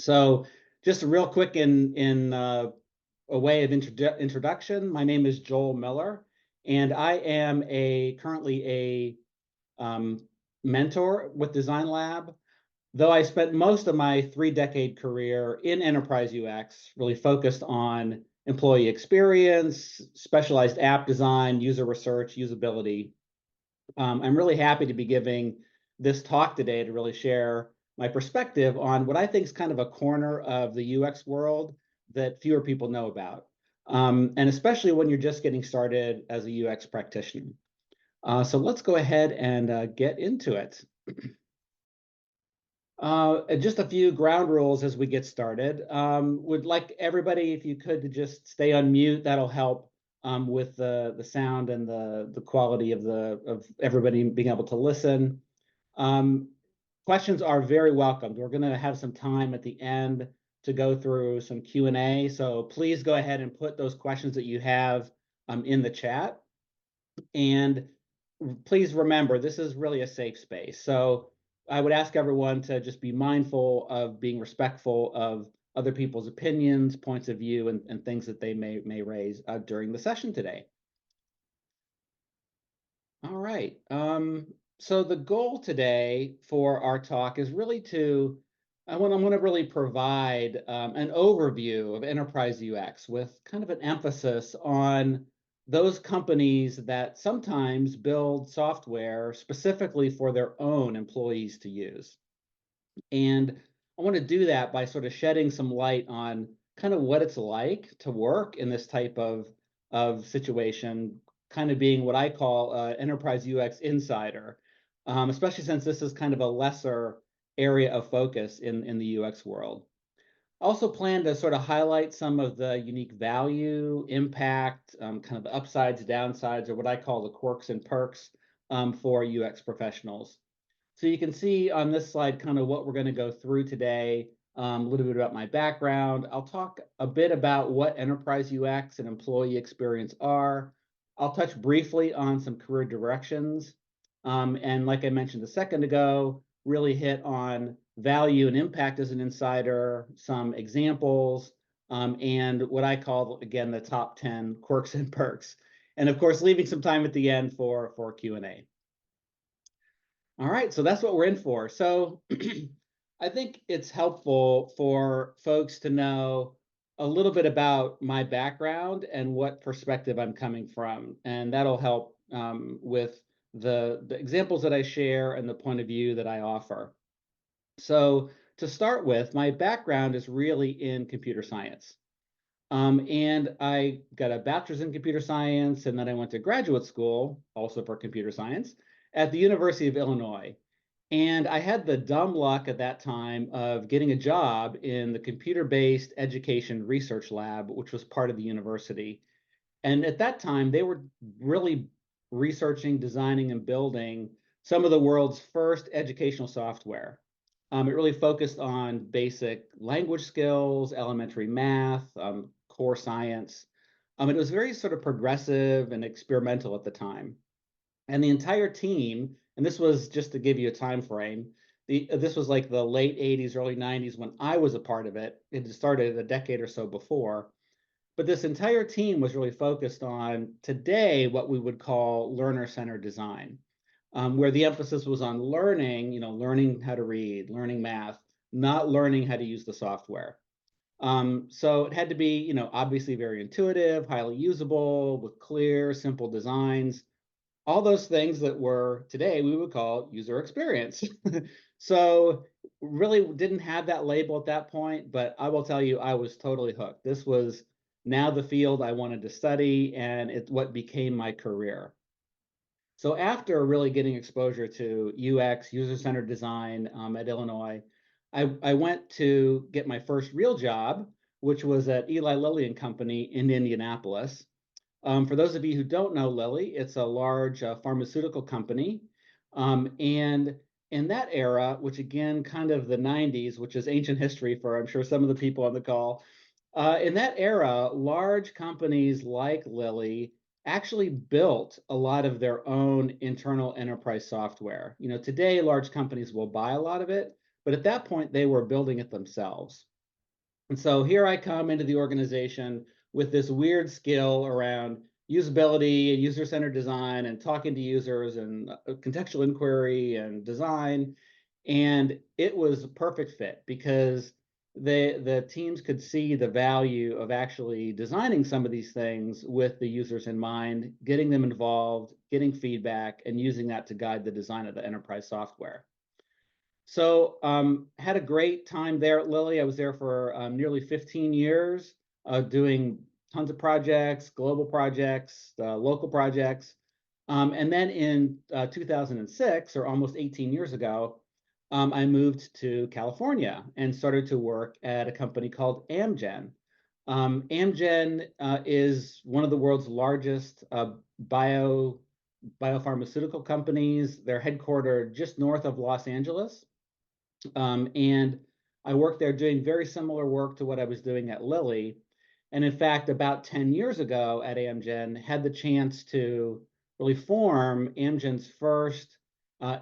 So just a real quick a way of introduction. My name is Joel Miller, and I am currently a mentor with Design Lab. Though I spent most of my 3-decade career in enterprise UX, really focused on employee experience, specialized app design, user research, usability. I'm really happy to be giving this talk today to really share my perspective on what I think is kind of a corner of the UX world that fewer people know about, and especially when you're just getting started as a UX practitioner. So let's go ahead and get into it. Just a few ground rules as we get started. Would like everybody, if you could, to just stay on mute. That'll help with the sound and the quality of everybody being able to listen. Questions are very welcomed. We're going to have some time at the end to go through some Q&A. So please go ahead and put those questions that you have in the chat. And please remember, this is really a safe space. So I would ask everyone to just be mindful of being respectful of other people's opinions, points of view, and things that they may raise during the session today. All right. So the goal today for our talk is really I want to really provide an overview of enterprise UX with kind of an emphasis on those companies that sometimes build software specifically for their own employees to use. And I want to do that by sort of shedding some light on kind of what it's like to work in this type of situation, kind of being what I call enterprise UX insider, especially since this is kind of a lesser area of focus in the UX world. I also plan to sort of highlight some of the unique value, impact, kind of the upsides, downsides, or what I call the quirks and perks for UX professionals. So you can see on this slide kind of what we're going to go through today, a little bit about my background. I'll talk a bit about what enterprise UX and employee experience are. I'll touch briefly on some career directions. And like I mentioned a second ago, really hit on value and impact as an insider, some examples, and what I call, again, the top 10 quirks and perks. And of course, leaving some time at the end for Q&A. All right, so that's what we're in for. So I think it's helpful for folks to know a little bit about my background and what perspective I'm coming from. And that'll help with the examples that I share and the point of view that I offer. So to start with, my background is really in computer science. And I got a bachelor's in computer science, and then I went to graduate school, also for computer science, at the University of Illinois. And I had the dumb luck at that time of getting a job in the computer-based education research lab, which was part of the university. And at that time, they were really researching, designing, and building some of the world's first educational software. It really focused on basic language skills, elementary math, core science. It was very sort of progressive and experimental at the time. And the entire team, and this was just to give you a time frame, this was like the late 80s, early 90s when I was a part of it. It had started a decade or so before. But this entire team was really focused on today what we would call learner-centered design, where the emphasis was on learning, learning how to read, learning math, not learning how to use the software. So it had to be, obviously very intuitive, highly usable, with clear, simple designs, all those things that were today we would call user experience. So really didn't have that label at that point, but I will tell you, I was totally hooked. This was now the field I wanted to study, and it's what became my career. So after really getting exposure to UX, user-centered design at Illinois, I went to get my first real job, which was at Eli Lilly and Company in Indianapolis. For those of you who don't know Lilly, it's a large pharmaceutical company. And in that era, which again, kind of the 90s, which is ancient history for, I'm sure, some of the people on the call, in that era, large companies like Lilly actually built a lot of their own internal enterprise software. Today, large companies will buy a lot of it, but at that point, they were building it themselves. And so here I come into the organization with this weird skill around usability and user-centered design and talking to users and contextual inquiry and design. And it was a perfect fit because the teams could see the value of actually designing some of these things with the users in mind, getting them involved, getting feedback, and using that to guide the design of the enterprise software. So had a great time there at Lilly. I was there for nearly 15 years, doing tons of projects, global projects, local projects. And then in 2006, or almost 18 years ago, I moved to California and started to work at a company called Amgen. Amgen is one of the world's largest biopharmaceutical companies. They're headquartered just north of Los Angeles. And I worked there doing very similar work to what I was doing at Lilly. And in fact, about 10 years ago at Amgen, had the chance to really form Amgen's first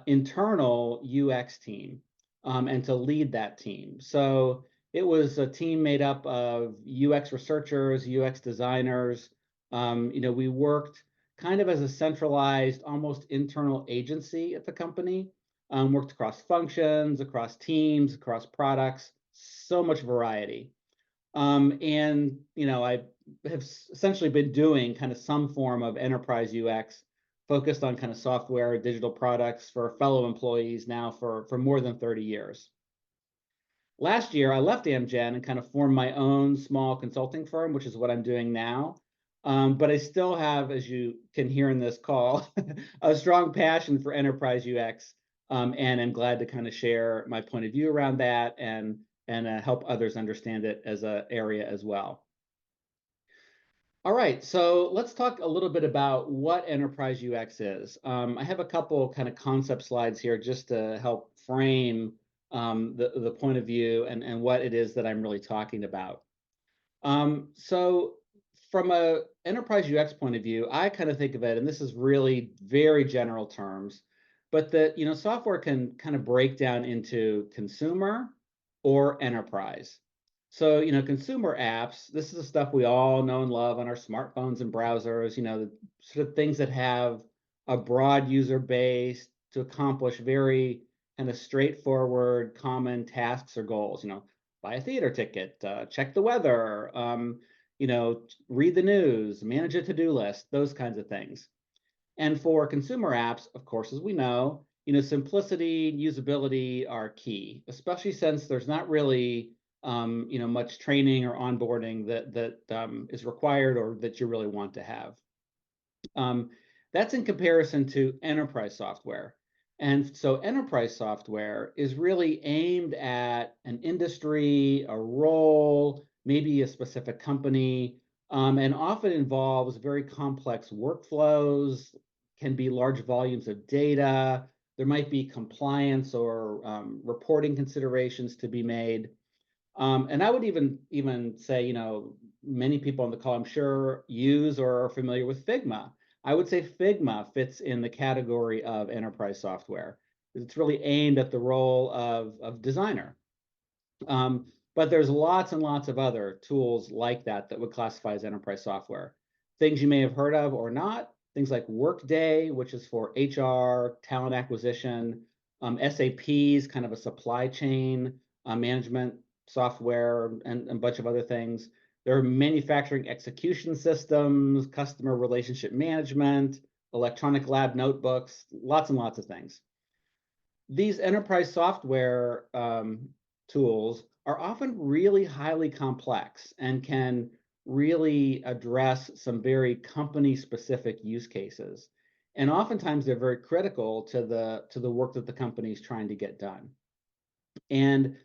internal UX team and to lead that team. So it was a team made up of UX researchers, UX designers. We worked kind of as a centralized, almost internal agency at the company. Worked across functions, across teams, across products, so much variety. And I have essentially been doing kind of some form of enterprise UX focused on kind of software, digital products for fellow employees now for more than 30 years. Last year, I left Amgen and kind of formed my own small consulting firm, which is what I'm doing now. But I still have, as you can hear in this call, a strong passion for enterprise UX, and I'm glad to kind of share my point of view around that and help others understand it as an area as well. All right, so let's talk a little bit about what enterprise UX is. I have a couple kind of concept slides here just to help frame the point of view and what it is that I'm really talking about. So from a enterprise UX point of view, I kind of think of it, and this is really very general terms, but that software can kind of break down into consumer or enterprise. So consumer apps, this is the stuff we all know and love on our smartphones and browsers, the sort of things that have a broad user base to accomplish very kind of straightforward common tasks or goals, buy a theater ticket, check the weather, read the news, manage a to-do list, those kinds of things. And for consumer apps, of course, as we know, simplicity and usability are key, especially since there's not really much training or onboarding that is required or that you really want to have. That's in comparison to enterprise software. And so enterprise software is really aimed at an industry, a role, maybe a specific company, and often involves very complex workflows, can be large volumes of data. There might be compliance or reporting considerations to be made. And I would even say, many people on the call, I'm sure, use or are familiar with Figma. I would say Figma fits in the category of enterprise software. It's really aimed at the role of designer. But there's lots and lots of other tools like that that would classify as enterprise software. Things you may have heard of or not, things like Workday, which is for HR, talent acquisition, SAP's kind of a supply chain management software, and a bunch of other things. There are manufacturing execution systems, customer relationship management, electronic lab notebooks, lots and lots of things. These enterprise software tools are often really highly complex and can really address some very company-specific use cases. And oftentimes they're very critical to the work that the company is trying to get done. And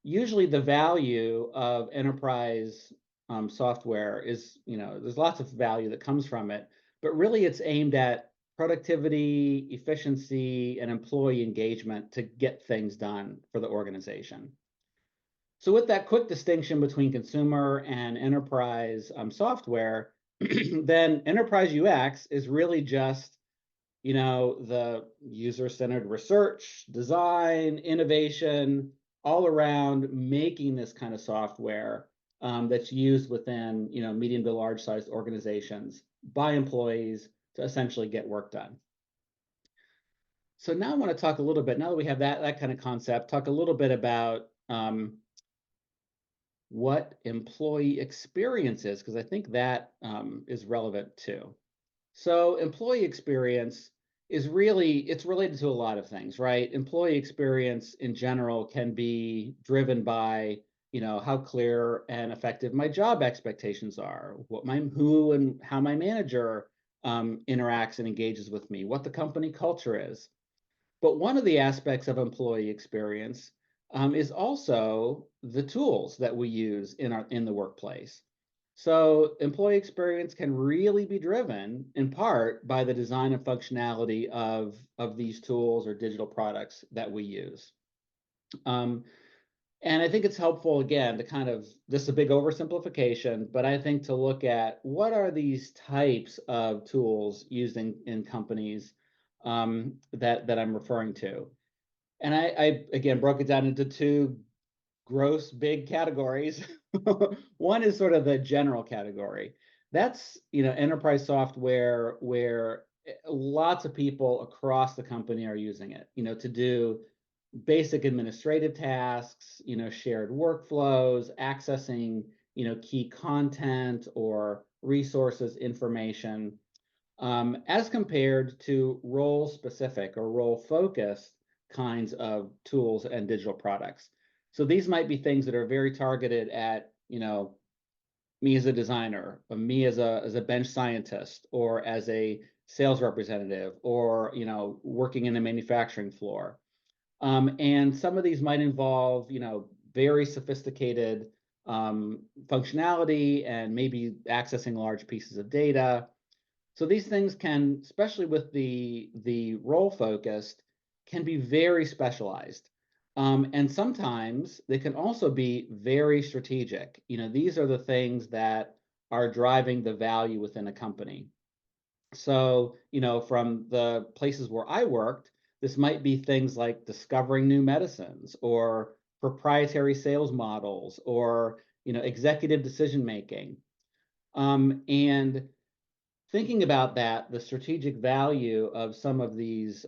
usually the value of enterprise software is, there's lots of value that comes from it, but really it's aimed at productivity, efficiency, and employee engagement to get things done for the organization. So with that quick distinction between consumer and enterprise software, then enterprise UX is really just, the user-centered research, design, innovation, all around making this kind of software that's used within, medium to large sized organizations by employees to essentially get work done. So now I want to talk a little bit, now that we have that kind of concept, talk a little bit about what employee experience is, because I think that is relevant too. So employee experience is really, it's related to a lot of things, right? Employee experience in general can be driven by, how clear and effective my job expectations are, who and how my manager interacts and engages with me, what the company culture is. But one of the aspects of employee experience is also the tools that we use in the workplace. So employee experience can really be driven in part by the design and functionality of these tools or digital products that we use. And I think it's helpful, again, to kind of, this is a big oversimplification, but I think to look at what are these types of tools used in companies that I'm referring to. And I again broke it down into two gross big categories. One is sort of the general category. That's, enterprise software where lots of people across the company are using it, to do basic administrative tasks, shared workflows, accessing, key content or resources, information, as compared to role specific or role focused kinds of tools and digital products. So these might be things that are very targeted at, me as a designer, or me as a bench scientist, or as a sales representative, or working in a manufacturing floor. And some of these might involve, very sophisticated functionality and maybe accessing large pieces of data. So these things can, especially with the role focused, can be very specialized. And sometimes they can also be very strategic. These are the things that are driving the value within a company. So, from the places where I worked, this might be things like discovering new medicines or proprietary sales models or, executive decision making. And thinking about that, the strategic value of some of these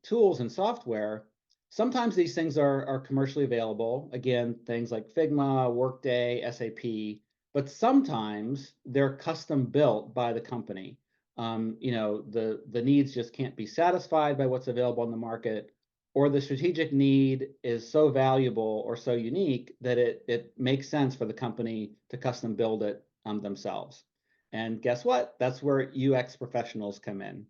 tools and software, sometimes these things are commercially available. Again, things like Figma, Workday, SAP, but sometimes they're custom built by the company. The needs just can't be satisfied by what's available on the market, or the strategic need is so valuable or so unique that it makes sense for the company to custom build it themselves. And guess what? That's where UX professionals come in.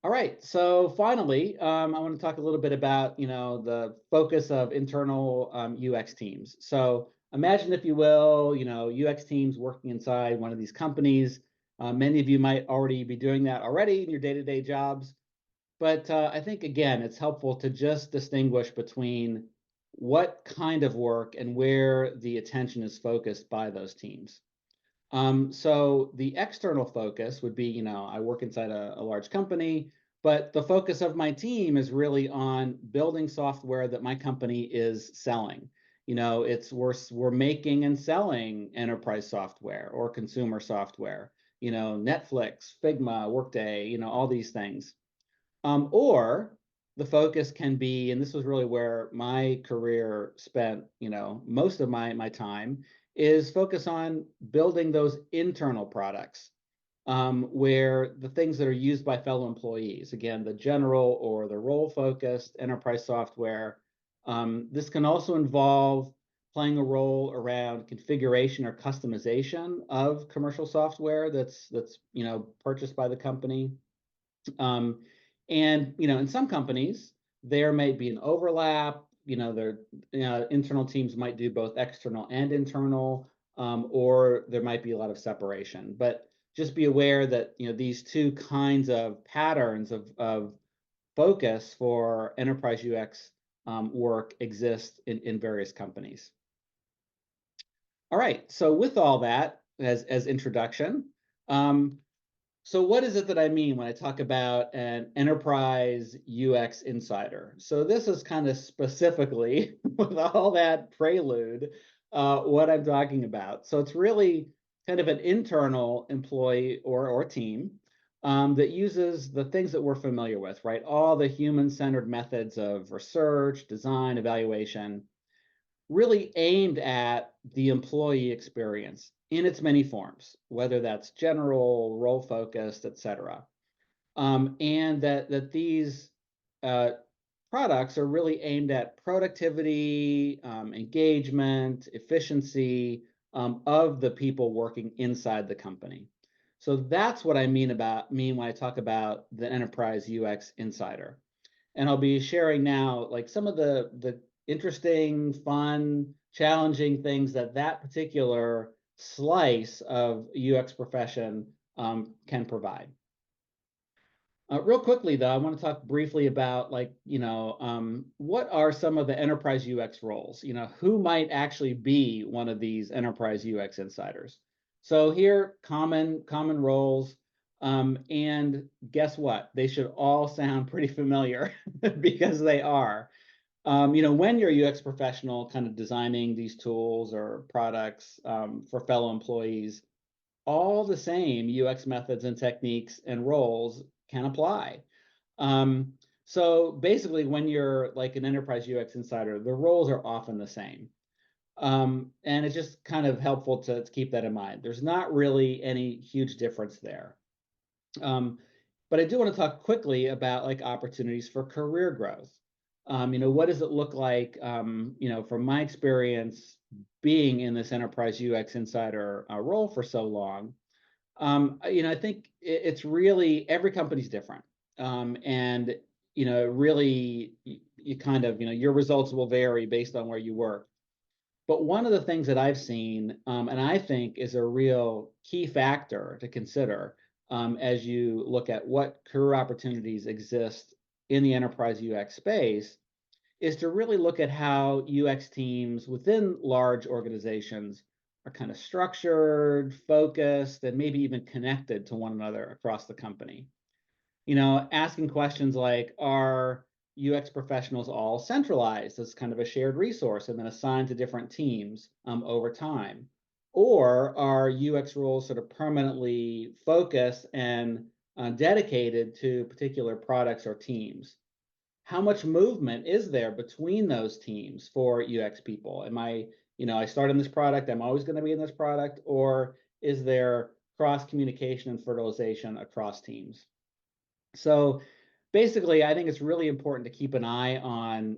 All right, so finally, I want to talk a little bit about, the focus of internal UX teams. So imagine, if you will, UX teams working inside one of these companies. Many of you might already be doing that already in your day-to-day jobs. But I think, again, it's helpful to just distinguish between what kind of work and where the attention is focused by those teams. So the external focus would be, I work inside a large company, but the focus of my team is really on building software that my company is selling. We're making and selling enterprise software or consumer software, Netflix, Figma, Workday, all these things. Or the focus can be, and this was really where my career spent, most of my time, is focus on building those internal products, where the things that are used by fellow employees, again, the general or the role-focused enterprise software. This can also involve playing a role around configuration or customization of commercial software that's purchased by the company. And in some companies, there may be an overlap. Their internal teams might do both external and internal, or there might be a lot of separation. But just be aware that these two kinds of patterns of focus for enterprise UX work exist in various companies. All right, so with all that as introduction, so what is it that I mean when I talk about an enterprise UX insider? So this is kind of specifically, with all that prelude, what I'm talking about. So it's really kind of an internal employee or team that uses the things that we're familiar with, right? All the human-centered methods of research, design, evaluation, really aimed at the employee experience in its many forms, whether that's general, role focused, et cetera. And that these uh, products are really aimed at productivity, engagement, efficiency of the people working inside the company. So that's what I mean when I talk about the enterprise UX insider. And I'll be sharing now like some of the interesting, fun, challenging things that that particular slice of UX profession can provide. Real quickly, though, I want to talk briefly about what are some of the enterprise UX roles? Who might actually be one of these enterprise UX insiders? So here, common roles, and guess what? They should all sound pretty familiar because they are. When you're a UX professional, kind of designing these tools or products for fellow employees, all the same UX methods and techniques and roles can apply. Um, so basically, when you're like an enterprise UX insider, the roles are often the same. And it's just kind of helpful to keep that in mind. There's not really any huge difference there. Um, but I do want to talk quickly about like opportunities for career growth. What does it look like, from my experience being in this enterprise UX insider role for so long? I think it's really every company's different. And really you kind of, your results will vary based on where you work. But one of the things that I've seen, and I think is a real key factor to consider as you look at what career opportunities exist in the enterprise UX space, is to really look at how UX teams within large organizations are kind of structured, focused, and maybe even connected to one another across the company. Asking questions like, are UX professionals all centralized as kind of a shared resource and then assigned to different teams over time? Or are UX roles sort of permanently focused and dedicated to particular products or teams? How much movement is there between those teams for UX people? I start in this product, I'm always going to be in this product, or is there cross communication and fertilization across teams? So basically, I think it's really important to keep an eye on,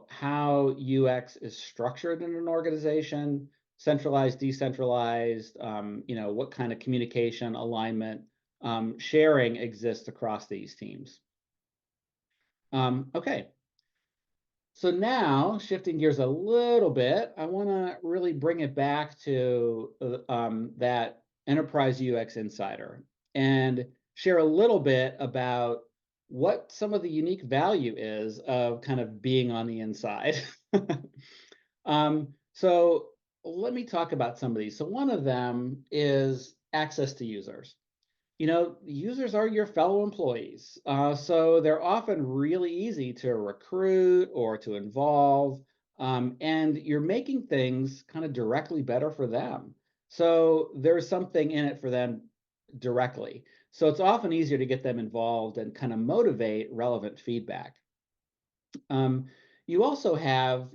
how UX is structured in an organization, centralized, decentralized, what kind of communication, alignment, sharing exists across these teams. Okay, so now shifting gears a little bit, I want to really bring it back to that enterprise UX insider and share a little bit about what some of the unique value is of kind of being on the inside. So let me talk about some of these. So one of them is access to users. Users are your fellow employees. So they're often really easy to recruit or to involve. And you're making things kind of directly better for them. So there's something in it for them directly. So it's often easier to get them involved and kind of motivate relevant feedback. Um, you also have,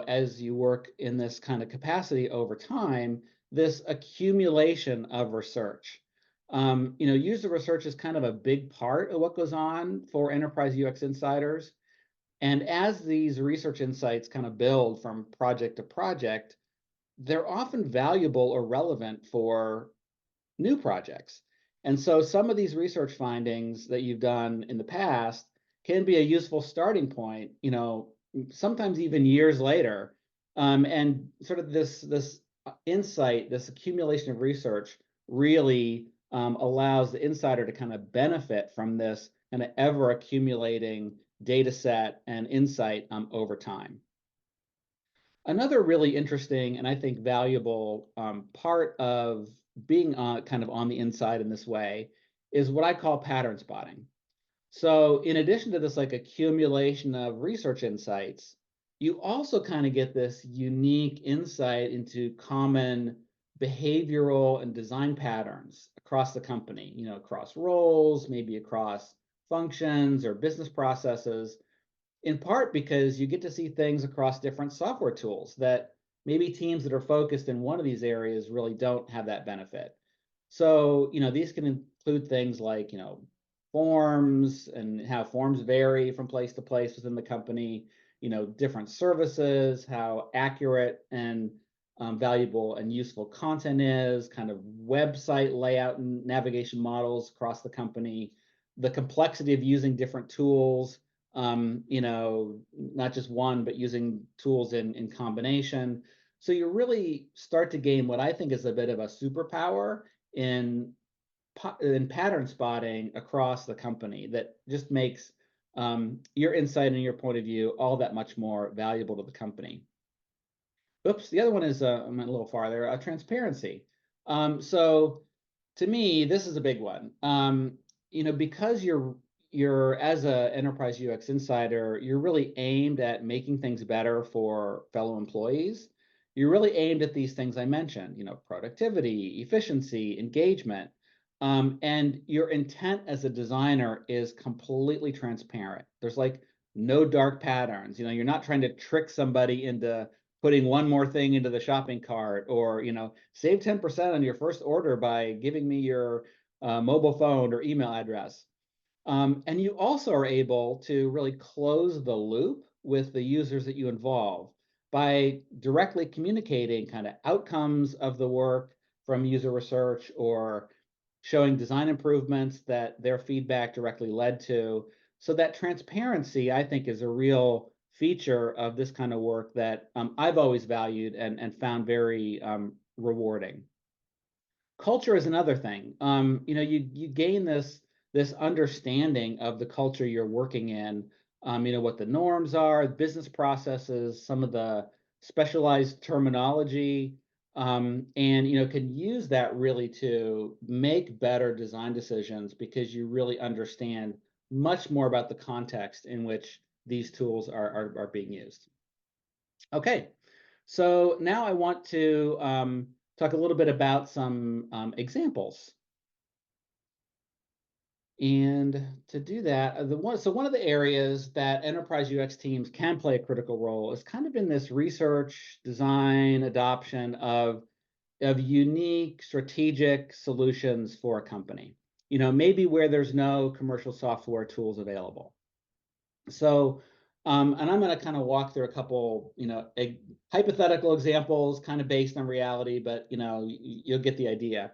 as you work in this kind of capacity over time, this accumulation of research. User research is kind of a big part of what goes on for enterprise UX insiders. And as these research insights kind of build from project to project, they're often valuable or relevant for new projects. And so some of these research findings that you've done in the past can be a useful starting point, sometimes even years later. And sort of this insight, this accumulation of research really allows the insider to kind of benefit from this kind of ever accumulating data set and insight over time. Another really interesting and I think valuable part of being kind of on the inside in this way is what I call pattern spotting. So in addition to this like accumulation of research insights, You also kind of get this unique insight into common behavioral and design patterns across the company, across roles, maybe across functions or business processes, in part because you get to see things across different software tools that maybe teams that are focused in one of these areas really don't have that benefit. So, these can include things like, forms and how forms vary from place to place within the company, different services, how accurate and valuable and useful content is, kind of website layout and navigation models across the company, the complexity of using different tools, not just one, but using tools in combination. So you really start to gain what I think is a bit of a superpower in in pattern spotting across the company that just makes your insight and your point of view all that much more valuable to the company. Oops, the other one is I'm a little farther, transparency. So to me, this is a big one. Because you're as a enterprise UX insider, you're really aimed at making things better for fellow employees. You're really aimed at these things I mentioned, productivity, efficiency, engagement. And your intent as a designer is completely transparent. There's like no dark patterns. You're not trying to trick somebody into putting one more thing into the shopping cart, or save 10% on your first order by giving me your mobile phone or email address. And you also are able to really close the loop with the users that you involve by directly communicating kind of outcomes of the work from user research, or showing design improvements that their feedback directly led to. So that transparency, I think, is a real feature of this kind of work that I've always valued and found very rewarding. Culture is another thing. You gain this understanding of the culture you're working in. What the norms are, business processes, some of the specialized terminology, and can use that really to make better design decisions because you really understand much more about the context in which these tools are being used. Okay, so now I want to talk a little bit about some examples. And to do that, one of the areas that enterprise UX teams can play a critical role is kind of in this research, design, adoption of unique strategic solutions for a company. Maybe where there's no commercial software tools available. So, and I'm going to kind of walk through a couple, hypothetical examples, kind of based on reality, but you'll get the idea.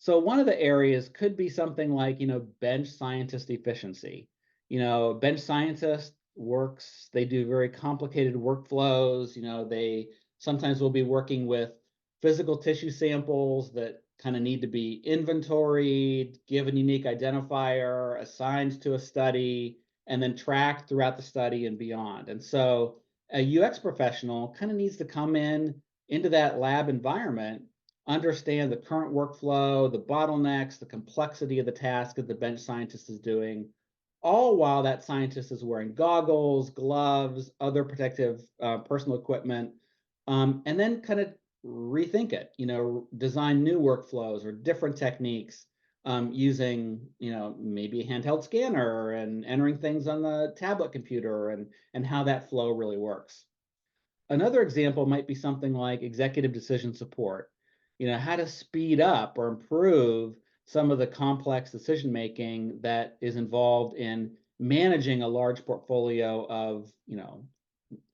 So one of the areas could be something like, bench scientist efficiency. Bench scientist works, they do very complicated workflows. They sometimes will be working with physical tissue samples that kind of need to be inventoried, given unique identifier, assigned to a study, and then tracked throughout the study and beyond. And so a UX professional kind of needs to come into that lab environment, understand the current workflow, the bottlenecks, the complexity of the task that the bench scientist is doing, all while that scientist is wearing goggles, gloves, other protective personal equipment, and then kind of rethink it, design new workflows or different techniques, using, maybe a handheld scanner and entering things on the tablet computer, and how that flow really works. Another example might be something like executive decision support, how to speed up or improve some of the complex decision making that is involved in managing a large portfolio of,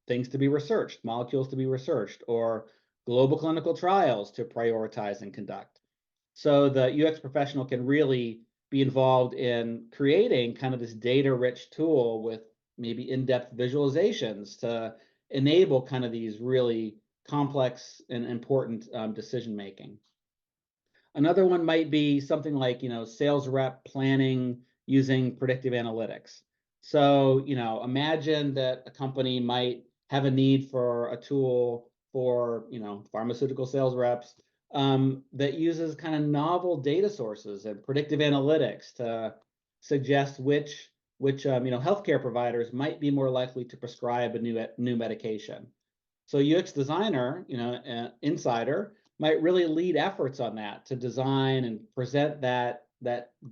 things to be researched, molecules to be researched, or global clinical trials to prioritize and conduct. So the UX professional can really be involved in creating kind of this data-rich tool with maybe in-depth visualizations to enable kind of these really complex and important decision making. Another one might be something like, sales rep planning using predictive analytics. So, imagine that a company might have a need for a tool for, pharmaceutical sales reps, that uses kind of novel data sources and predictive analytics to suggest which which healthcare providers might be more likely to prescribe a new medication. So UX designer, insider might really lead efforts on that to design and present that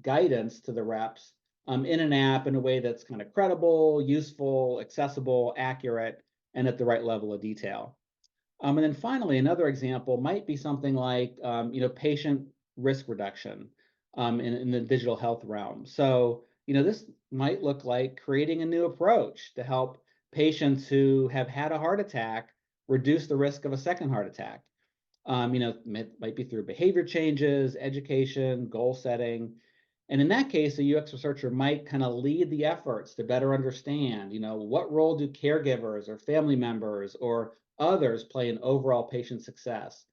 guidance to the reps in an app in a way that's kind of credible, useful, accessible, accurate, and at the right level of detail. And then finally, another example might be something like patient risk reduction in the digital health realm. So this might look like creating a new approach to help patients who have had a heart attack reduce the risk of a second heart attack. Might be through behavior changes, education, goal setting. And in that case, a UX researcher might kind of lead the efforts to better understand, what role do caregivers or family members or others play in overall patient success?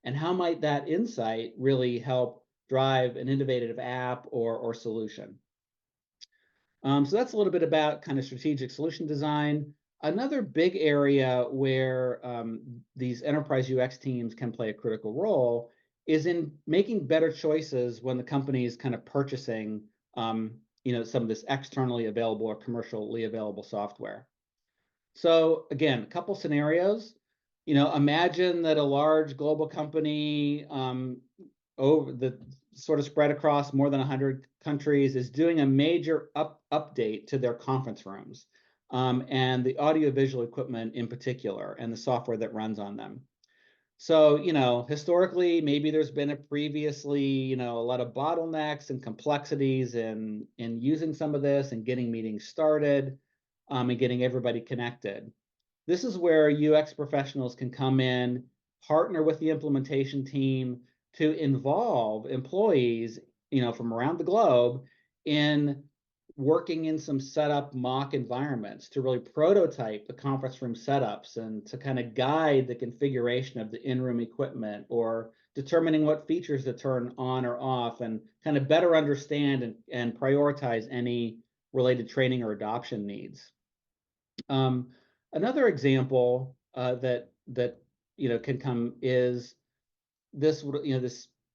And how might that insight really help drive an innovative app or solution? So that's a little bit about kind of strategic solution design. Another big area where these enterprise UX teams can play a critical role is in making better choices when the company is kind of purchasing, some of this externally available or commercially available software. So again, a couple scenarios. Imagine that a large global company over the sort of spread across more than 100 countries is doing a major update to their conference rooms and the audiovisual equipment in particular and the software that runs on them. So, historically, maybe there's been a previously, a lot of bottlenecks and complexities in using some of this and getting meetings started and getting everybody connected. This is where UX professionals can come in, partner with the implementation team to involve employees, from around the globe in working in some setup mock environments to really prototype the conference room setups and to kind of guide the configuration of the in-room equipment or determining what features to turn on or off and kind of better understand and prioritize any related training or adoption needs. Another example that can come is this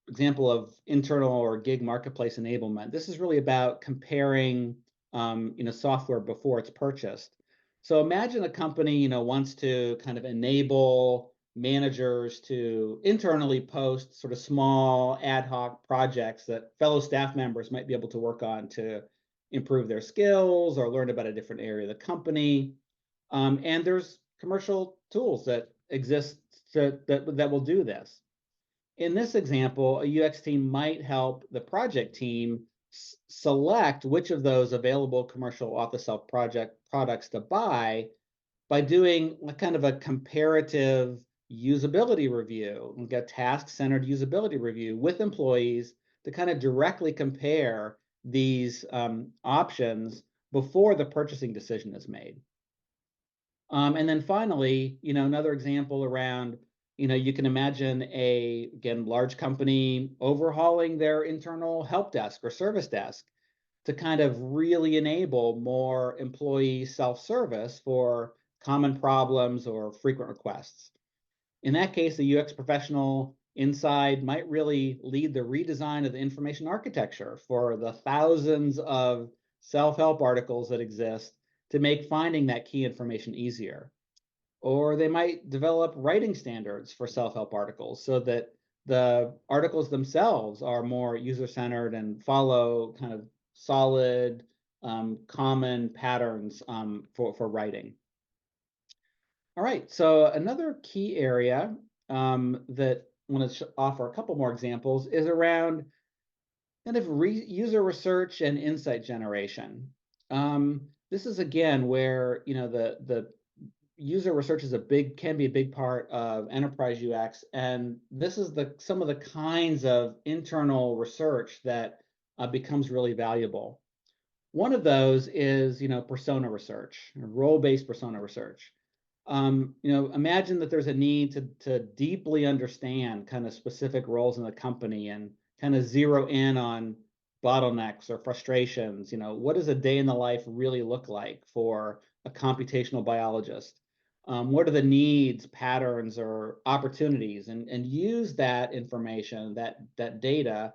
example of internal or gig marketplace enablement. This is really about comparing software before it's purchased. So imagine a company wants to kind of enable managers to internally post sort of small ad hoc projects that fellow staff members might be able to work on to improve their skills or learn about a different area of the company. And there's commercial tools that exist that will do this. In this example, a UX team might help the project team select which of those available commercial off-the-shelf project products to buy by doing a kind of a comparative usability review, like a task-centered usability review with employees to kind of directly compare these options before the purchasing decision is made. And then finally, another example around, you can imagine again, large company overhauling their internal help desk or service desk to kind of really enable more employee self-service for common problems or frequent requests. In that case, the UX professional inside might really lead the redesign of the information architecture for the thousands of self-help articles that exist to make finding that key information easier. Or they might develop writing standards for self-help articles so that the articles themselves are more user-centered and follow kind of solid, common patterns for writing. All right, so another key area that I want to offer a couple more examples is around kind of user research and insight generation. This is again where the user research is can be a big part of enterprise UX, and this is some of the kinds of internal research that becomes really valuable. One of those is persona research, role-based persona research. Imagine that there's a need to deeply understand kind of specific roles in the company and kind of zero in on bottlenecks or frustrations. What does a day in the life really look like for a computational biologist? What are the needs, patterns, or opportunities? And use that information, that data,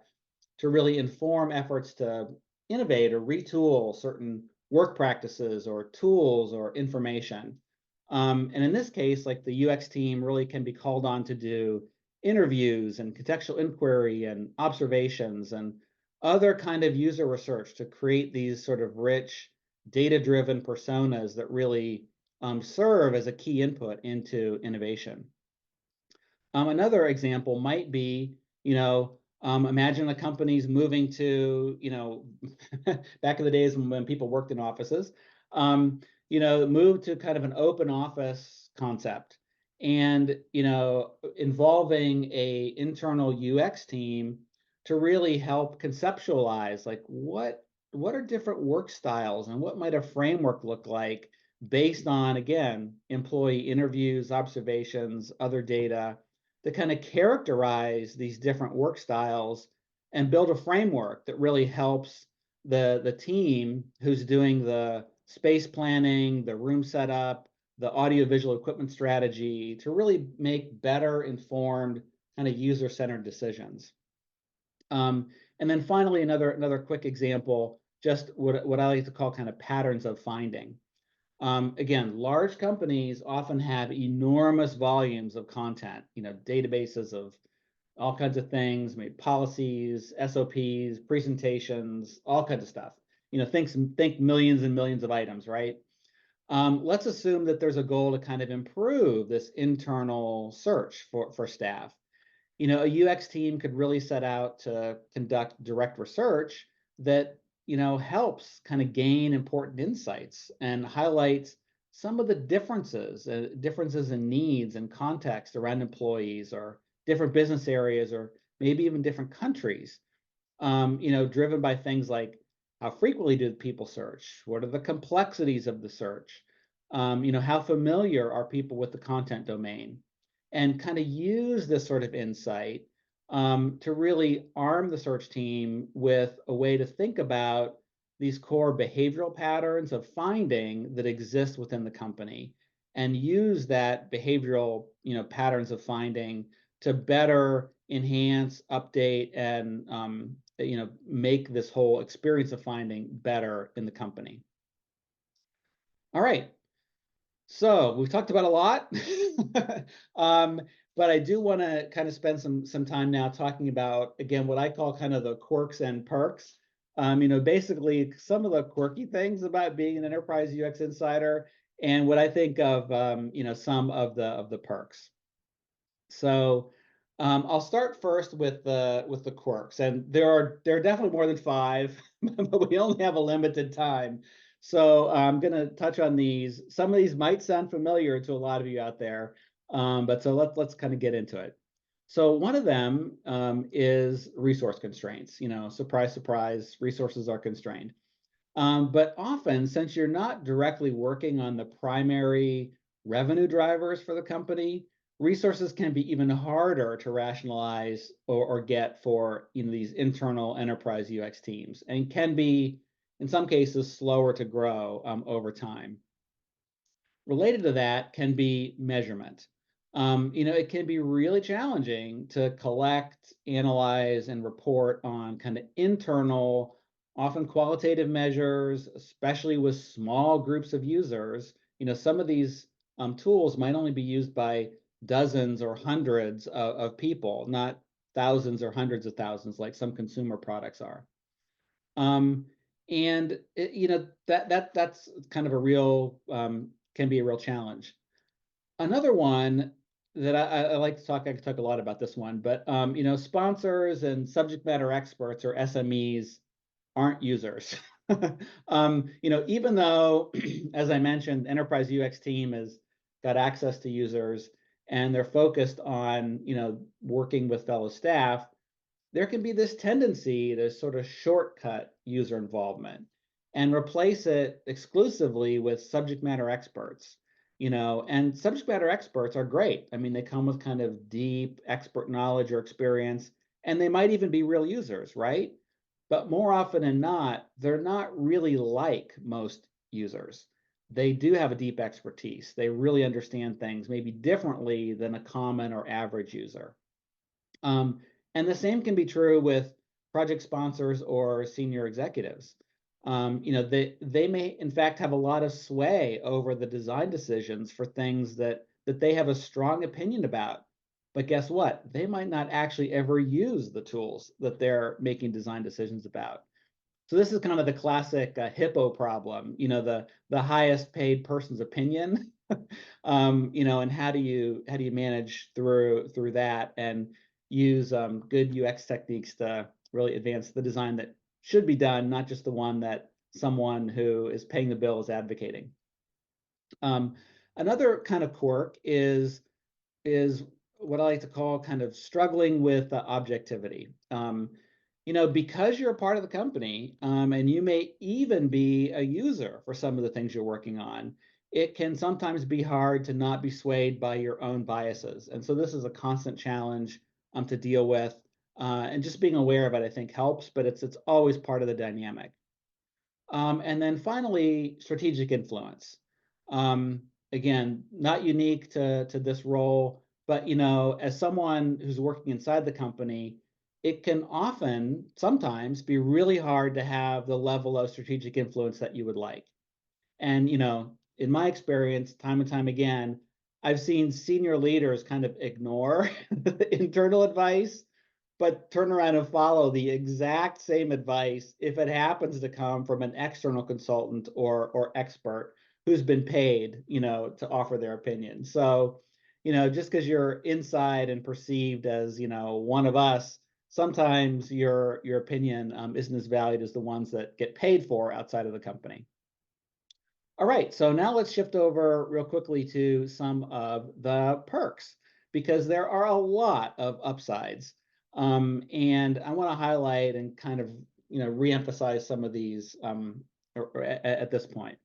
to really inform efforts to innovate or retool certain work practices or tools or information. And in this case, like the UX team really can be called on to do interviews and contextual inquiry and observations and other kind of user research to create these sort of rich data-driven personas that really serve as a key input into innovation. Another example might be, imagine a company's moving to, back in the days when people worked in offices, move to kind of an open office concept and, involving a internal UX team to really help conceptualize like what are different work styles and what might a framework look like based on, again, employee interviews, observations, other data to kind of characterize these different work styles and build a framework that really helps the team who's doing the space planning, the room setup, the audiovisual equipment strategy to really make better informed kind of user-centered decisions. And then finally, another quick example, just what I like to call kind of patterns of finding. Again, large companies often have enormous volumes of content, databases of all kinds of things, maybe policies, SOPs, presentations, all kinds of stuff. Think millions and millions of items, right? Let's assume that there's a goal to kind of improve this internal search for staff. A UX team could really set out to conduct direct research that helps kind of gain important insights and highlights some of the differences in needs and context around employees or different business areas or maybe even different countries. Driven by things like how frequently do people search? What are the complexities of the search? How familiar are people with the content domain? And kind of use this sort of insight to really arm the search team with a way to think about these core behavioral patterns of finding that exist within the company and use that behavioral patterns of finding to better enhance, update, and make this whole experience of finding better in the company. All right, so we've talked about a lot, but I do want to kind of spend some time now talking about, again, what I call kind of the quirks and perks. Basically some of the quirky things about being an enterprise UX insider and what I think of, some of the perks. So I'll start first with the quirks, and there are definitely more than 5, but we only have a limited time. So I'm going to touch on these. Some of these might sound familiar to a lot of you out there, but so let's kind of get into it. So one of them is resource constraints. Surprise, surprise, resources are constrained. But often, since you're not directly working on the primary revenue drivers for the company, resources can be even harder to rationalize or get for these internal enterprise UX teams and can be, in some cases, slower to grow over time. Related to that can be measurement. It can be really challenging to collect, analyze, and report on kind of internal, often qualitative measures, especially with small groups of users. Some of these tools might only be used by dozens or hundreds of people, not thousands or hundreds of thousands like some consumer products are. And that's kind of a real can be a real challenge. Another one that I like to talk, I could talk a lot about this one, but sponsors and subject matter experts or SMEs aren't users. Even though, as I mentioned, enterprise UX team has got access to users and they're focused on working with fellow staff, there can be this tendency to sort of shortcut user involvement and replace it exclusively with subject matter experts. And subject matter experts are great. I mean, they come with kind of deep expert knowledge or experience, and they might even be real users, right? But more often than not, they're not really like most users. They do have a deep expertise. They really understand things maybe differently than a common or average user. And the same can be true with project sponsors or senior executives. They may in fact have a lot of sway over the design decisions for things that they have a strong opinion about. But guess what? They might not actually ever use the tools that they're making design decisions about. So this is kind of the classic hippo problem, the highest paid person's opinion, and how do you manage through that and use good UX techniques to really advance the design that should be done, not just the one that someone who is paying the bill is advocating. Um, Another kind of quirk is what I like to call kind of struggling with objectivity. Because you're a part of the company, and you may even be a user for some of the things you're working on, it can sometimes be hard to not be swayed by your own biases. And so this is a constant challenge to deal with. And just being aware of it, I think, helps, but it's always part of the dynamic. And then finally, strategic influence. Again, not unique to this role, but as someone who's working inside the company, it can often, sometimes, be really hard to have the level of strategic influence that you would like. And in my experience, time and time again, I've seen senior leaders kind of ignore internal advice, but turn around and follow the exact same advice if it happens to come from an external consultant or expert who's been paid, to offer their opinion. So, just because you're inside and perceived as, one of us, sometimes your opinion isn't as valued as the ones that get paid for outside of the company. All right, so now let's shift over real quickly to some of the perks, because there are a lot of upsides. And I want to highlight and kind of, reemphasize some of these at this point.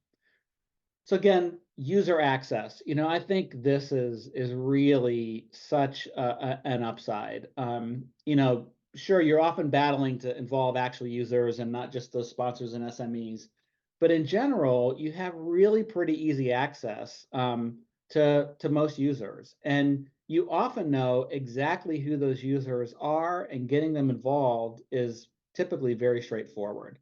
So again, user access. I think this is really such an upside. Sure, you're often battling to involve actual users and not just those sponsors and SMEs, but in general, you have really pretty easy access to most users, and you often know exactly who those users are, and getting them involved is typically very straightforward.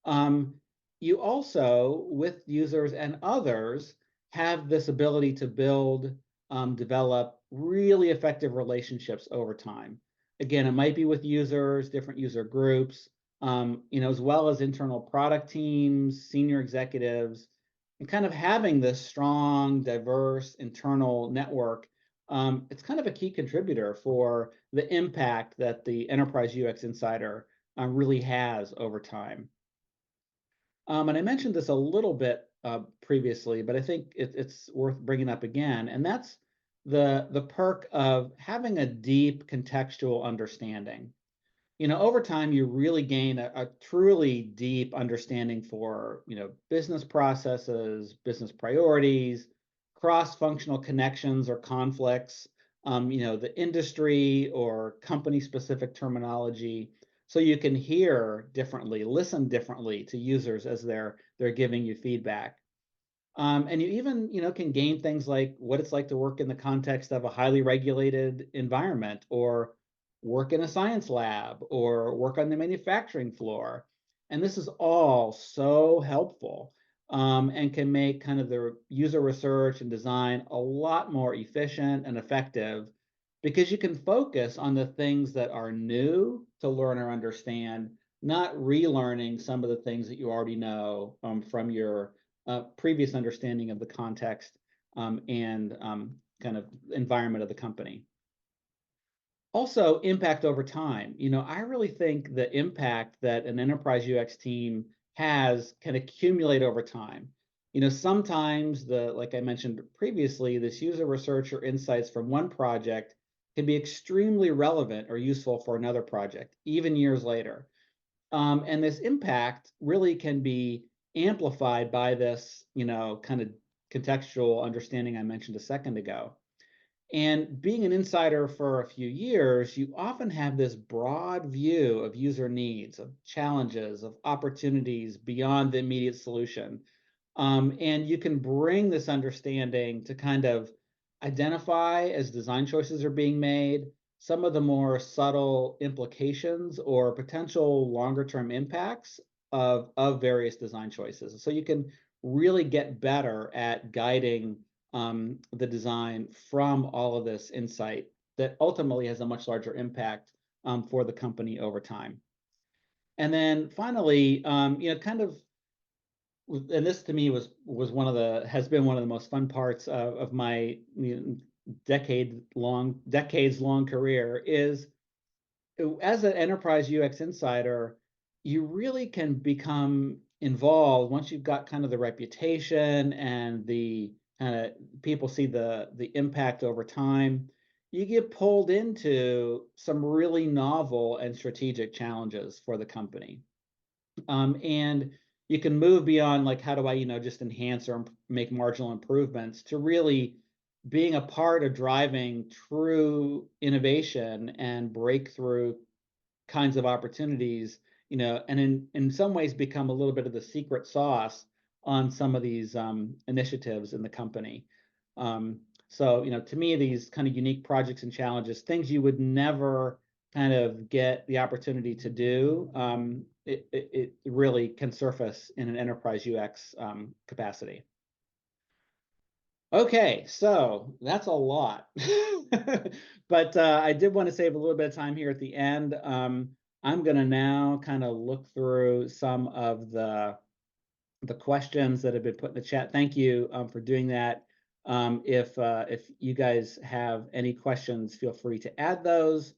Um, you also, with users and others, have this ability to build, develop really effective relationships over time. Again, it might be with users, different user groups, as well as internal product teams, senior executives, and kind of having this strong, diverse internal network. It's kind of a key contributor for the impact that the Enterprise UX Insider really has over time. And I mentioned this a little bit previously, but I think it's worth bringing up again, and that's the perk of having a deep contextual understanding. Over time, you really gain a truly deep understanding for business processes, business priorities, cross-functional connections or conflicts, the industry or company-specific terminology, so you can hear differently, listen differently to users as they're giving you feedback. And you even, can gain things like what it's like to work in the context of a highly regulated environment, or work in a science lab, or work on the manufacturing floor. And this is all so helpful, and can make kind of the user research and design a lot more efficient and effective, because you can focus on the things that are new to learn or understand, not relearning some of the things that you already know from your previous understanding of the context and kind of environment of the company. Also, impact over time. I really think the impact that an enterprise UX team has can accumulate over time. Sometimes like I mentioned previously, this user research or insights from one project can be extremely relevant or useful for another project, even years later. And this impact really can be amplified by this, kind of contextual understanding I mentioned a second ago. And being an insider for a few years, you often have this broad view of user needs, of challenges, of opportunities beyond the immediate solution. And you can bring this understanding to kind of identify, as design choices are being made, some of the more subtle implications or potential longer term impacts of various design choices. So you can really get better at guiding the design from all of this insight that ultimately has a much larger impact for the company over time. And then finally, kind of, and this to me was one of the has been one of the most fun parts of my decades long career is as an enterprise UX insider, you really can become involved once you've got kind of the reputation and the kind of people see the impact over time. You get pulled into some really novel and strategic challenges for the company. And you can move beyond like, how do I, just enhance or make marginal improvements to really being a part of driving true innovation and breakthrough kinds of opportunities, and in some ways become a little bit of the secret sauce on some of these initiatives in the company. So, to me, these kind of unique projects and challenges, things you would never kind of get the opportunity to do, it really can surface in an enterprise UX capacity. Okay, so that's a lot. But I did want to save a little bit of time here at the end. I'm going to now kind of look through some of the questions that have been put in the chat. Thank you for doing that. If you guys have any questions, feel free to add those.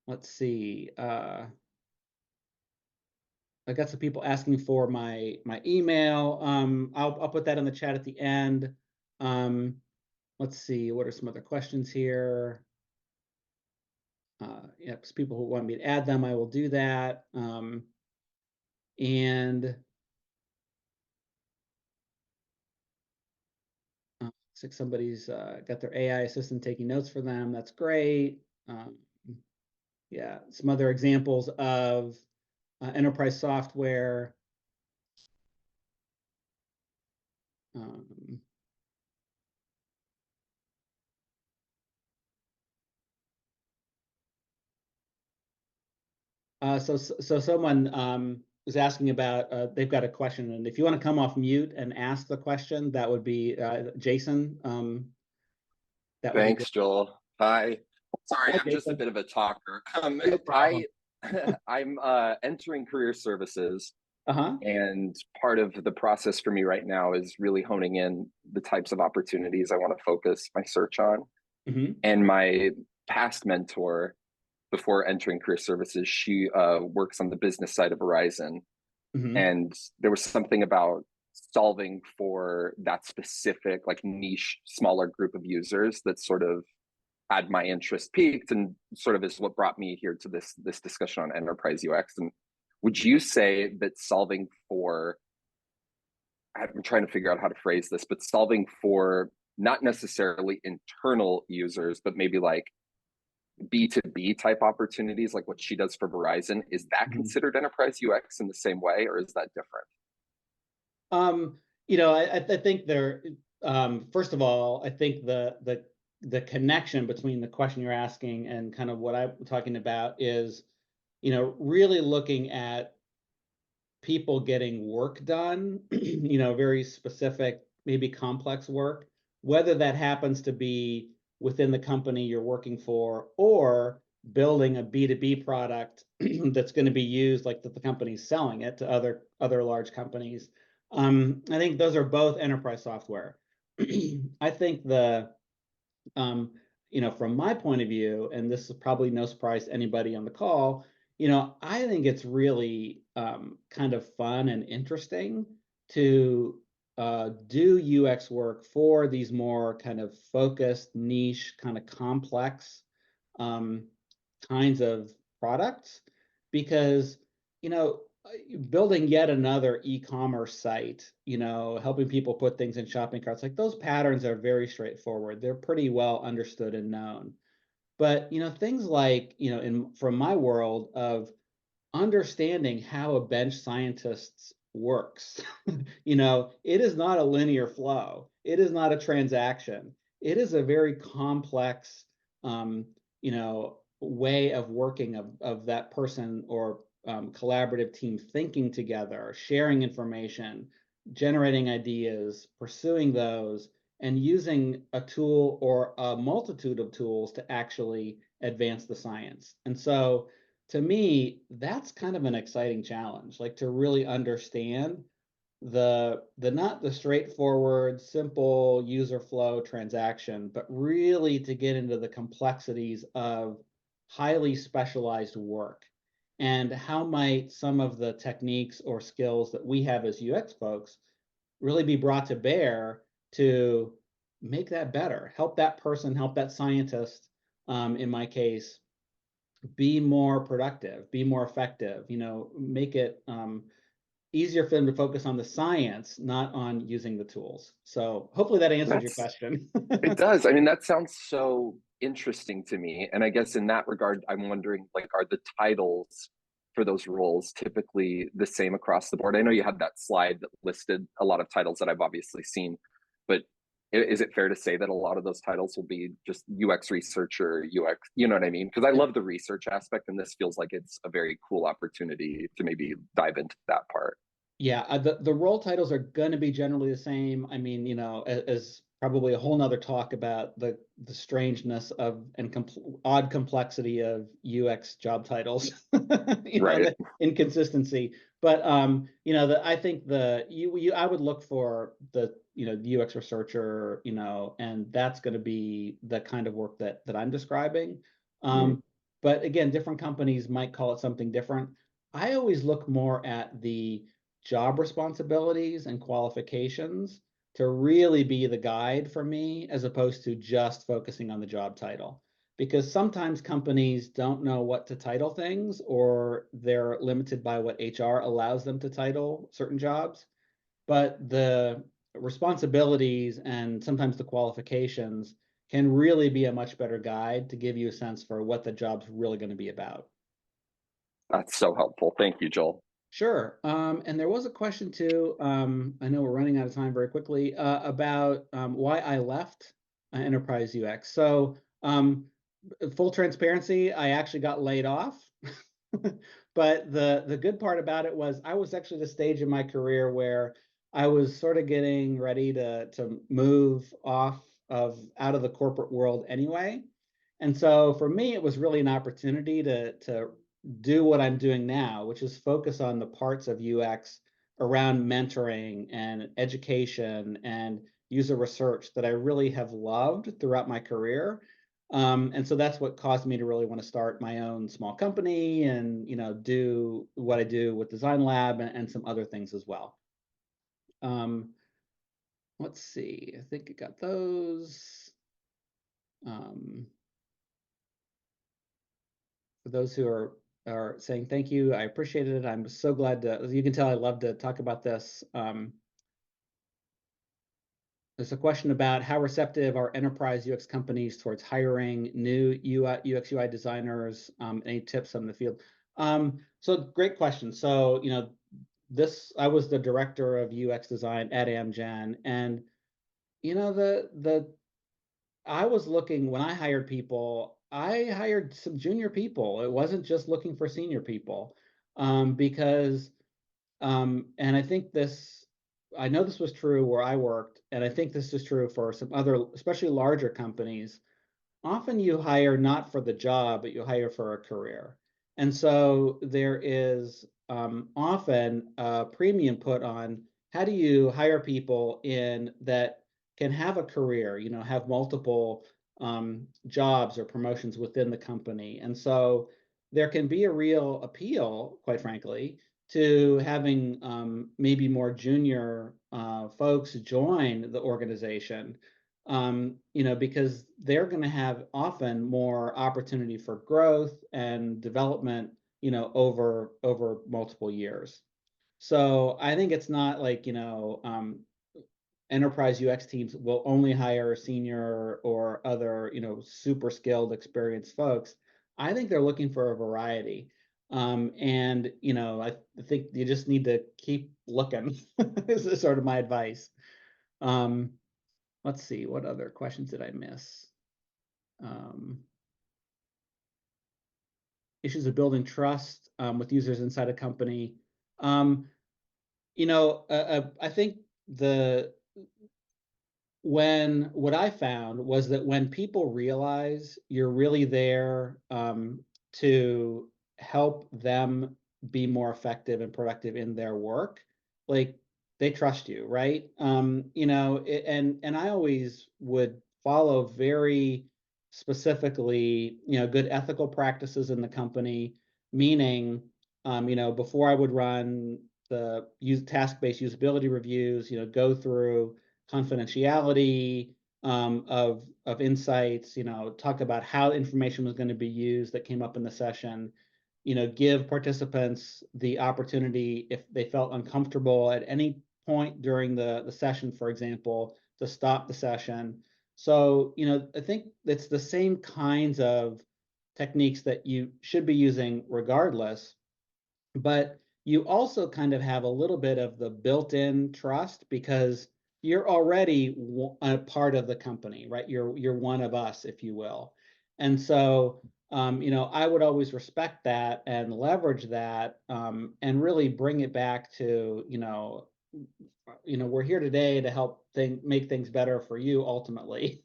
Let's see. I got some people asking for my email. I'll put that in the chat at the end. Let's see, what are some other questions here? Yeah, people who want me to add them, I will do that. And looks like somebody's got their AI assistant taking notes for them. That's great. Yeah, some other examples of enterprise software. So someone was asking about, they've got a question, and if you want to come off mute and ask the question, that would be Jason. That would be good. Thanks, Joel. Hi. Sorry, Hi, I'm just a Jason. bit of a talker. No problem. I'm entering career services, Uh-huh. and part of the process for me right now is really honing in the types of opportunities I want to focus my search on. Mm-hmm. And my past mentor, before entering career services, she works on the business side of Verizon. Mm-hmm. And there was something about solving for that specific, like niche, smaller group of users that sort of had my interest peaked, and sort of is what brought me here to this discussion on enterprise UX. And would you say that solving for, I'm trying to figure out how to phrase this, but solving for not necessarily internal users, but maybe like B2B type opportunities, like what she does for Verizon, is that considered enterprise UX in the same way, or is that different? I think there, first of all, I think the connection between the question you're asking and kind of what I'm talking about is, really looking at people getting work done, very specific, maybe complex work, whether that happens to be within the company you're working for or building a B2B product that's going to be used like that the company's selling it to other large companies. I think those are both enterprise software. I think from my point of view, and this is probably no surprise to anybody on the call, I think it's really kind of fun and interesting to do UX work for these more kind of focused, niche, kind of complex kinds of products, because, building yet another e-commerce site, helping people put things in shopping carts, like those patterns are very straightforward. They're pretty well understood and known. But, things like, from my world of understanding how a bench scientist works, it is not a linear flow. It is not a transaction. It is a very complex, way of working of that person or collaborative team thinking together, sharing information, generating ideas, pursuing those, and using a tool or a multitude of tools to actually advance the science. And so to me, that's kind of an exciting challenge, like to really understand the not the straightforward, simple user flow transaction, but really to get into the complexities of highly specialized work. And how might some of the techniques or skills that we have as UX folks really be brought to bear to make that better, help that person, help that scientist, in my case, be more productive, be more effective, make it easier for them to focus on the science, not on using the tools. So hopefully that answers your That's question. It does. I mean, that sounds so interesting to me. And I guess in that regard, I'm wondering, like, are the titles for those roles typically the same across the board? I know you had that slide that listed a lot of titles that I've obviously seen, but is it fair to say that a lot of those titles will be just UX researcher, UX, you know what I mean? Because I love the research aspect, and this feels like it's a very cool opportunity to maybe dive into that part. Yeah, the role titles are going to be generally the same. I mean, as probably a whole nother talk about the strangeness of and odd complexity of UX job titles, Right. the inconsistency. But I think I would look for the UX researcher, and that's going to be the kind of work that I'm describing. Mhm. But again, different companies might call it something different. I always look more at the job responsibilities and qualifications to really be the guide for me as opposed to just focusing on the job title. Because sometimes companies don't know what to title things or they're limited by what HR allows them to title certain jobs. But the responsibilities and sometimes the qualifications can really be a much better guide to give you a sense for what the job's really going to be about. That's so helpful. Thank you, Joel. Sure. And there was a question too. I know we're running out of time very quickly, about why I left Enterprise UX. So, full transparency, I actually got laid off. But the good part about it was I was actually at the stage in my career where I was sort of getting ready to move off of out of the corporate world anyway. And so for me, it was really an opportunity to do what I'm doing now, which is focus on the parts of UX around mentoring and education and user research that I really have loved throughout my career. And so that's what caused me to really want to start my own small company and do what I do with Design Lab and some other things as well. Um, let's see, I think I got those. Um, for those who are saying thank you, I appreciate it. I'm so glad to, as you can tell, I love to talk about this. There's a question about how receptive are enterprise UX companies towards hiring new UX UI designers. Any tips on the field? So great question. So, I was the director of UX design at Amgen, and the I was looking when I hired people, I hired some junior people. It wasn't just looking for senior people, because and I know this was true where I worked, and I think this is true for some other, especially larger companies. Often you hire not for the job, but you hire for a career. And so there is often a premium put on how do you hire people in that can have a career, have multiple jobs or promotions within the company. And so there can be a real appeal, quite frankly, to having maybe more junior folks join the organization, because they're going to have often more opportunity for growth and development, over multiple years. So I think it's not like, enterprise UX teams will only hire senior or other, super skilled, experienced folks. I think they're looking for a variety. And, I think you just need to keep looking, is sort of my advice. Um, Let's see, what other questions did I miss? Um, issues of building trust with users inside a company. Um, I think the when what I found was that when people realize you're really there to help them be more effective and productive in their work, like they trust you, right? And I always would follow very specifically, good ethical practices in the company, meaning, before I would run the task-based usability reviews, go through confidentiality of insights, talk about how information was going to be used that came up in the session, give participants the opportunity if they felt uncomfortable at any point during the session, for example, to stop the session. So, I think it's the same kinds of techniques that you should be using regardless, but you also kind of have a little bit of the built-in trust because you're already a part of the company, right? You're one of us, if you will. And so, I would always respect that and leverage that, and really bring it back to, we're here today to help make things better for you ultimately.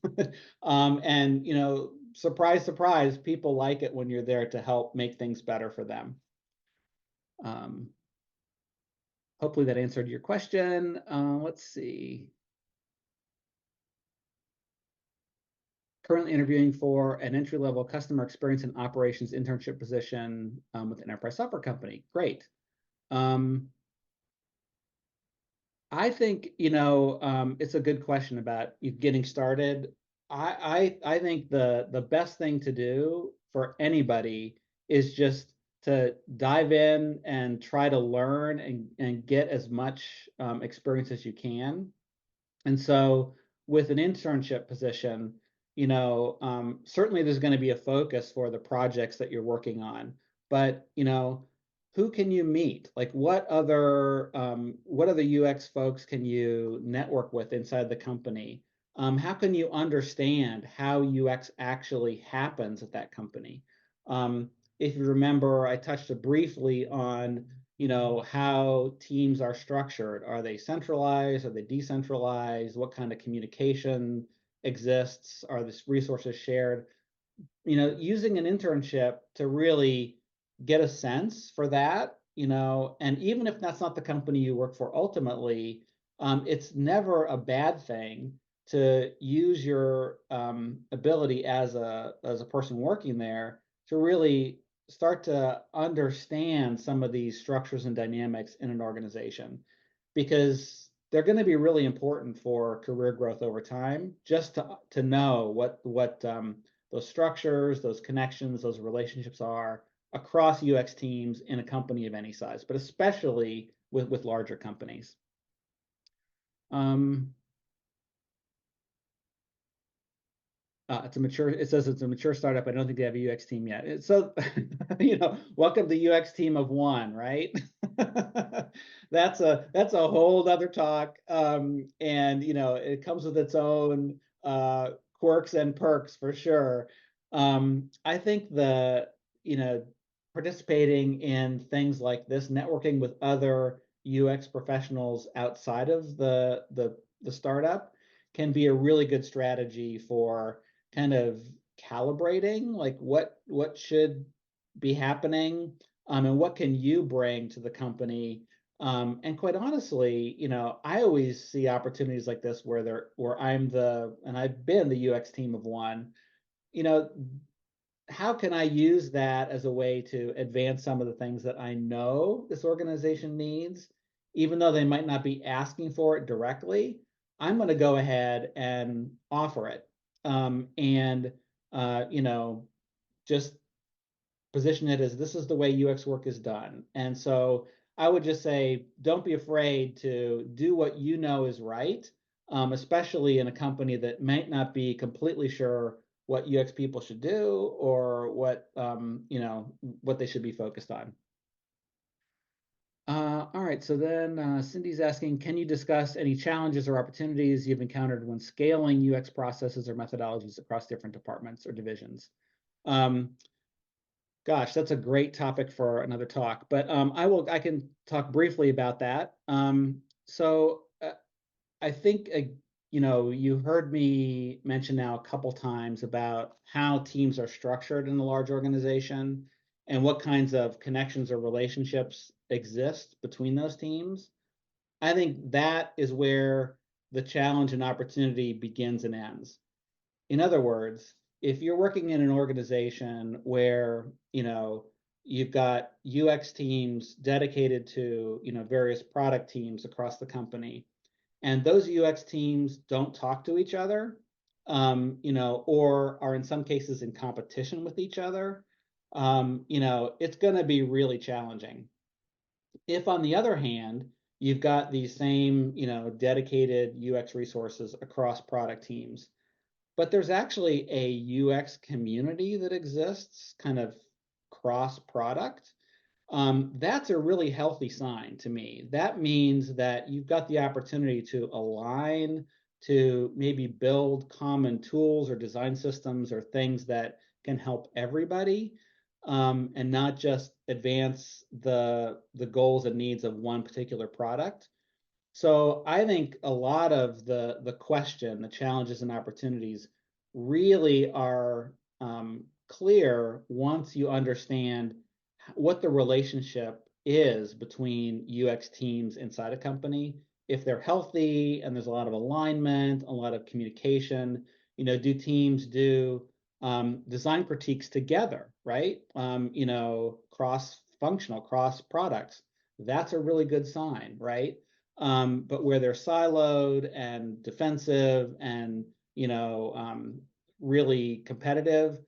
And surprise, surprise, people like it when you're there to help make things better for them. Um, Hopefully that answered your question. Let's see. Currently interviewing for an entry-level customer experience and operations internship position with an enterprise software company. Great. I think, it's a good question about you getting started. I think the best thing to do for anybody is just to dive in and try to learn and get as much experience as you can. And so with an internship position, certainly there's going to be a focus for the projects that you're working on, but who can you meet? Like what other UX folks can you network with inside the company? How can you understand how UX actually happens at that company? If you remember, I touched briefly on how teams are structured. Are they centralized? Are they decentralized? What kind of communication exists? Are these resources shared? Using an internship to really get a sense for that, and even if that's not the company you work for ultimately, it's never a bad thing to use your ability as a person working there to really start to understand some of these structures and dynamics in an organization, because they're going to be really important for career growth over time, just to know what those structures, those connections, those relationships are across UX teams in a company of any size, but especially with larger companies. It says it's a mature startup. I don't think they have a UX team yet. So, welcome to the UX team of one, right? That's a whole other talk. And it comes with its own quirks and perks for sure. I think participating in things like this, networking with other UX professionals outside of the startup can be a really good strategy for kind of calibrating like what should be happening, and what can you bring to the company. And quite honestly, I always see opportunities like this where and I've been the UX team of one. you know how can I use that as a way to advance some of the things that I know this organization needs, even though they might not be asking for it directly? I'm going to go ahead and offer it, and just position it as this is the way UX work is done. And so I would just say, don't be afraid to do what you know is right, especially in a company that might not be completely sure what UX people should do or what they should be focused on. All right, so then Cindy's asking, can you discuss any challenges or opportunities you've encountered when scaling UX processes or methodologies across different departments or divisions? Gosh, that's a great topic for another talk, but I can talk briefly about that. I think you heard me mention now a couple times about how teams are structured in a large organization and what kinds of connections or relationships exist between those teams. I think that is where the challenge and opportunity begins and ends. In other words, if you're working in an organization where, you've got UX teams dedicated to, various product teams across the company, and those UX teams don't talk to each other, or are in some cases in competition with each other, it's going to be really challenging. If, on the other hand, you've got these same, dedicated UX resources across product teams, but there's actually a UX community that exists kind of cross product. That's a really healthy sign to me. That means that you've got the opportunity to align, to maybe build common tools or design systems or things that can help everybody, and not just advance the goals and needs of one particular product. So I think a lot of the question, the challenges and opportunities really are clear once you understand what the relationship is between UX teams inside a company. If they're healthy and there's a lot of alignment, a lot of communication, do teams do design critiques together, right? Cross-functional, cross products. That's a really good sign, right? But where they're siloed and defensive and really competitive,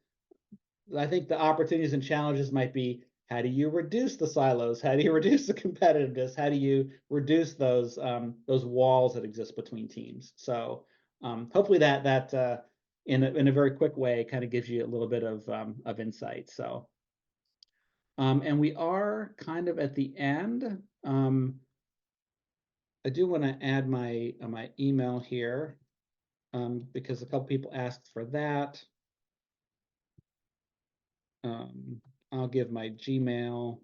I think the opportunities and challenges might be, how do you reduce the silos? How do you reduce the competitiveness? How do you reduce those walls that exist between teams? So hopefully that in a very quick way kind of gives you a little bit of insight. So and we are kind of at the end. I do want to add my email here, because a couple people asked for that. I'll give my Gmail,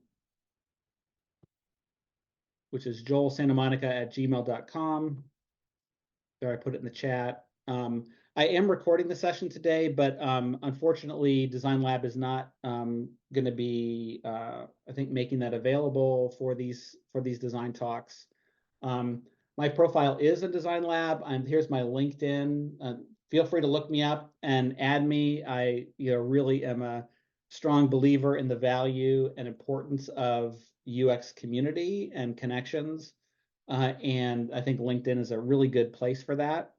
which is joelsantamonica@gmail.com. There, I put it in the chat. I am recording the session today, but unfortunately, Design Lab is not going to be, I think, making that available for these design talks. My profile is in Design Lab. Here's my LinkedIn. Feel free to look me up and add me. I really am a strong believer in the value and importance of UX community and connections. And I think LinkedIn is a really good place for that.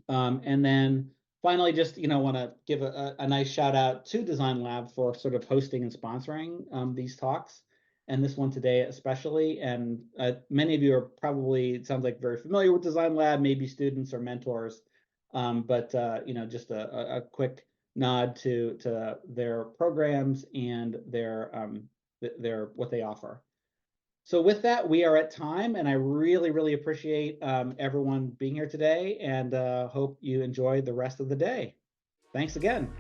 And then finally, just want to give a nice shout out to Design Lab for sort of hosting and sponsoring these talks, and this one today especially. And many of you are probably, it sounds like, very familiar with Design Lab, maybe students or mentors. But just a quick nod to their programs and their what they offer. So with that, we are at time, and I really, really appreciate everyone being here today, and hope you enjoy the rest of the day. Thanks again.